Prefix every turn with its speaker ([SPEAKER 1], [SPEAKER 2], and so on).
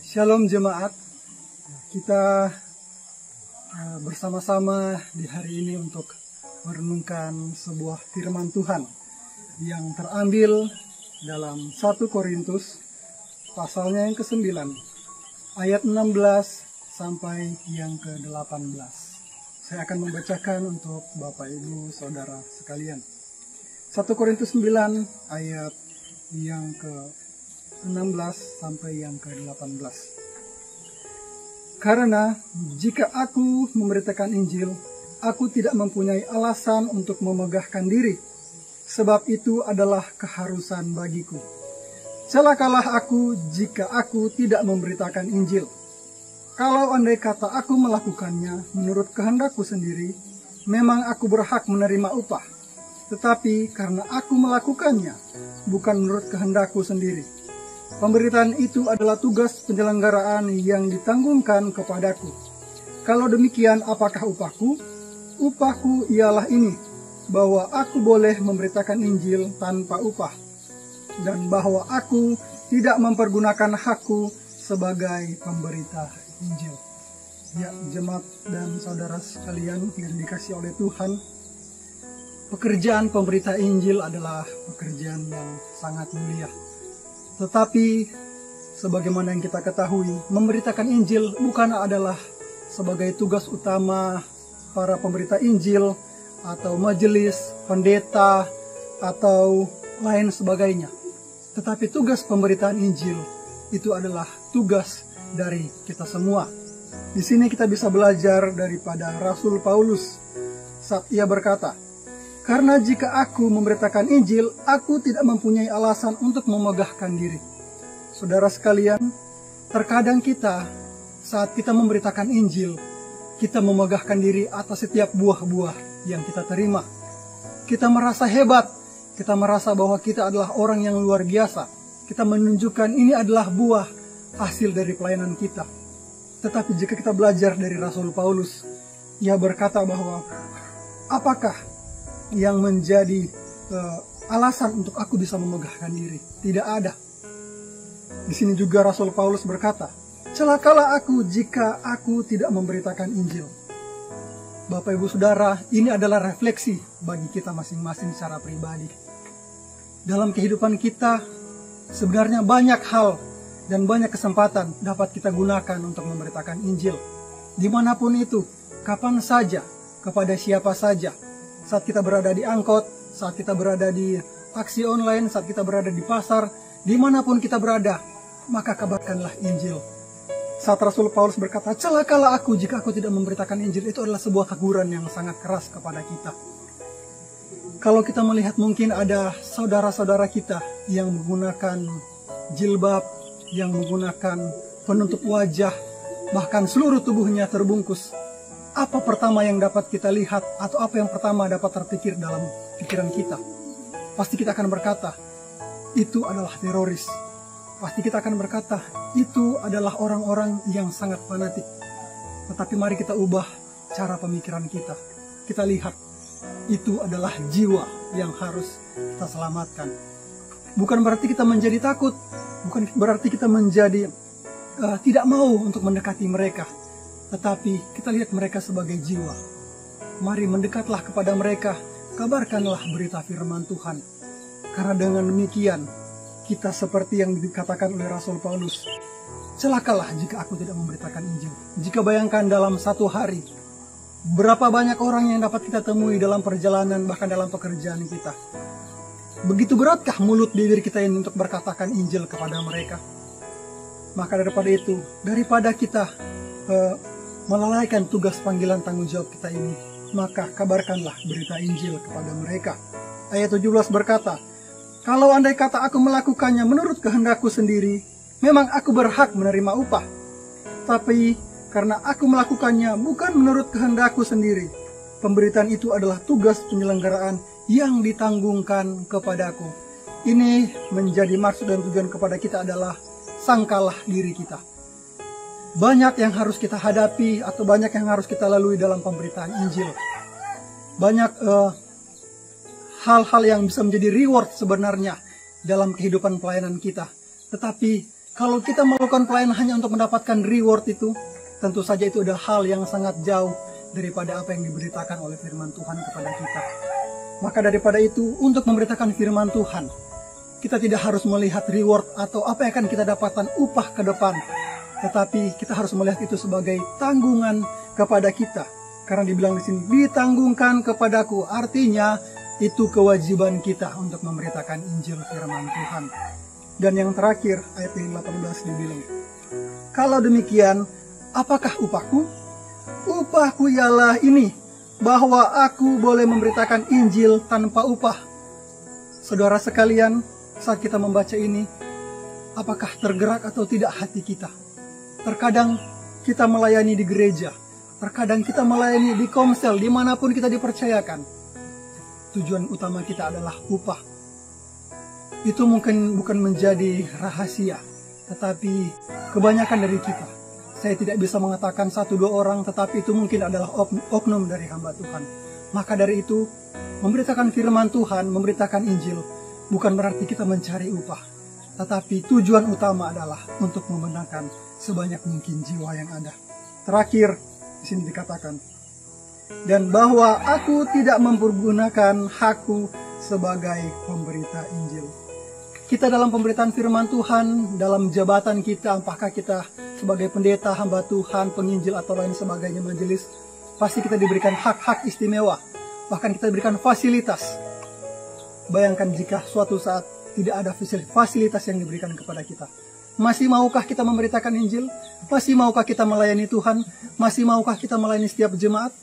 [SPEAKER 1] Shalom jemaat, kita bersama-sama di hari ini untuk merenungkan sebuah firman Tuhan yang terambil dalam 1 Korintus pasalnya yang ke-9 ayat 16 sampai yang ke-18. Saya akan membacakan untuk Bapak Ibu Saudara sekalian. 1 Korintus 9 ayat yang ke-16 sampai yang ke-18. Karena jika aku memberitakan Injil, aku tidak mempunyai alasan untuk memegahkan diri, sebab itu adalah keharusan bagiku. Celakalah aku jika aku tidak memberitakan Injil. Kalau andai kata aku melakukannya menurut kehendakku sendiri, memang aku berhak menerima upah. Tetapi karena aku melakukannya bukan menurut kehendakku sendiri, pemberitaan itu adalah tugas penyelenggaraan yang ditanggungkan kepadaku. Kalau demikian, apakah upahku? Upahku ialah ini, bahwa aku boleh memberitakan Injil tanpa upah, dan bahwa aku tidak mempergunakan hakku sebagai pemberita Injil. Ya, jemaat dan saudara sekalian yang dikasihi oleh Tuhan, pekerjaan pemberita Injil adalah pekerjaan yang sangat mulia. Tetapi, sebagaimana yang kita ketahui, memberitakan Injil bukan adalah sebagai tugas utama para pemberita Injil, atau majelis, pendeta, atau lain sebagainya. Tetapi tugas pemberitaan Injil itu adalah tugas dari kita semua. Di sini kita bisa belajar daripada Rasul Paulus saat ia berkata, "Karena jika aku memberitakan Injil, aku tidak mempunyai alasan untuk memegahkan diri." Saudara sekalian, terkadang kita saat kita memberitakan Injil, kita memegahkan diri atas setiap buah-buah yang kita terima. Kita merasa hebat, kita merasa bahwa kita adalah orang yang luar biasa. Kita menunjukkan ini adalah buah hasil dari pelayanan kita. Tetapi jika kita belajar dari Rasul Paulus, ia berkata bahwa apakah yang menjadi alasan untuk aku bisa memegahkan diri? Tidak ada. Di sini juga Rasul Paulus berkata, "Celakalah aku jika aku tidak memberitakan Injil." Bapak Ibu Saudara, ini adalah refleksi bagi kita masing-masing secara pribadi. Dalam kehidupan kita, sebenarnya banyak hal dan banyak kesempatan dapat kita gunakan untuk memberitakan Injil. Dimanapun itu, kapan saja, kepada siapa saja. Saat kita berada di angkot, saat kita berada di taksi online, saat kita berada di pasar, dimanapun kita berada, maka kabarkanlah Injil. Saat Rasul Paulus berkata, "Celakalah aku jika aku tidak memberitakan Injil," itu adalah sebuah teguran yang sangat keras kepada kita. Kalau kita melihat mungkin ada saudara-saudara kita yang menggunakan jilbab, yang menggunakan penutup wajah, bahkan seluruh tubuhnya terbungkus. Apa pertama yang dapat kita lihat atau apa yang pertama dapat terpikir dalam pikiran kita? Pasti kita akan berkata, itu adalah teroris. Pasti kita akan berkata, itu adalah orang-orang yang sangat fanatik. Tetapi mari kita ubah cara pemikiran kita. Kita lihat, itu adalah jiwa yang harus kita selamatkan. Bukan berarti kita menjadi takut, bukan berarti kita menjadi tidak mau untuk mendekati mereka. Tetapi kita lihat mereka sebagai jiwa. Mari mendekatlah kepada mereka, kabarkanlah berita firman Tuhan. Karena dengan demikian, kita seperti yang dikatakan oleh Rasul Paulus, "Celakalah jika aku tidak memberitakan Injil." Jika bayangkan dalam satu hari, berapa banyak orang yang dapat kita temui dalam perjalanan, bahkan dalam pekerjaan kita. Begitu beratkah mulut bibir kita ini untuk berkatakan Injil kepada mereka? Maka daripada itu, daripada kita melalaikan tugas panggilan tanggung jawab kita ini, maka kabarkanlah berita Injil kepada mereka. Ayat 17 berkata, "Kalau andai kata aku melakukannya menurut kehendakku sendiri, memang aku berhak menerima upah. Tapi karena aku melakukannya bukan menurut kehendakku sendiri, pemberitaan itu adalah tugas penyelenggaraan yang ditanggungkan kepadaku." Ini menjadi maksud dan tujuan kepada kita adalah sangkalah diri kita. Banyak yang harus kita hadapi atau banyak yang harus kita lalui dalam pemberitaan Injil. Banyak hal-hal yang bisa menjadi reward sebenarnya dalam kehidupan pelayanan kita. Tetapi Kalau kita melakukan pelayanan hanya untuk mendapatkan reward itu, tentu saja itu adalah hal yang sangat jauh daripada apa yang diberitakan oleh firman Tuhan kepada kita. Maka daripada itu, untuk memberitakan firman Tuhan, kita tidak harus melihat reward atau apa yang akan kita dapatkan upah ke depan. Tetapi kita harus melihat itu sebagai tanggungan kepada kita. Karena dibilang di sini, ditanggungkan kepadaku. Artinya, itu kewajiban kita untuk memberitakan Injil firman Tuhan. Dan yang terakhir, ayat yang 18 dibilang, kalau demikian, apakah upahku? Upahku ialah ini, bahwa aku boleh memberitakan Injil tanpa upah. Saudara sekalian, saat kita membaca ini, apakah tergerak atau tidak hati kita? Terkadang kita melayani di gereja, terkadang kita melayani di komsel, dimanapun kita dipercayakan. Tujuan utama kita adalah upah. Itu mungkin bukan menjadi rahasia, tetapi kebanyakan dari kita, saya tidak bisa mengatakan 1-2 orang, tetapi itu mungkin adalah oknum dari hamba Tuhan. Maka dari itu, memberitakan firman Tuhan, memberitakan Injil, bukan berarti kita mencari upah, tetapi tujuan utama adalah untuk membenarkan sebanyak mungkin jiwa yang ada. Terakhir, di sini dikatakan, dan bahwa aku tidak mempergunakan hakku sebagai pemberita Injil. Kita dalam pemberitaan firman Tuhan, dalam jabatan kita, apakah kita sebagai pendeta, hamba Tuhan, penginjil, atau lain sebagainya, majelis, pasti kita diberikan hak-hak istimewa. Bahkan kita diberikan fasilitas. Bayangkan jika suatu saat tidak ada fasilitas yang diberikan kepada kita. Masih maukah kita memberitakan Injil? Masih maukah kita melayani Tuhan? Masih maukah kita melayani setiap jemaat?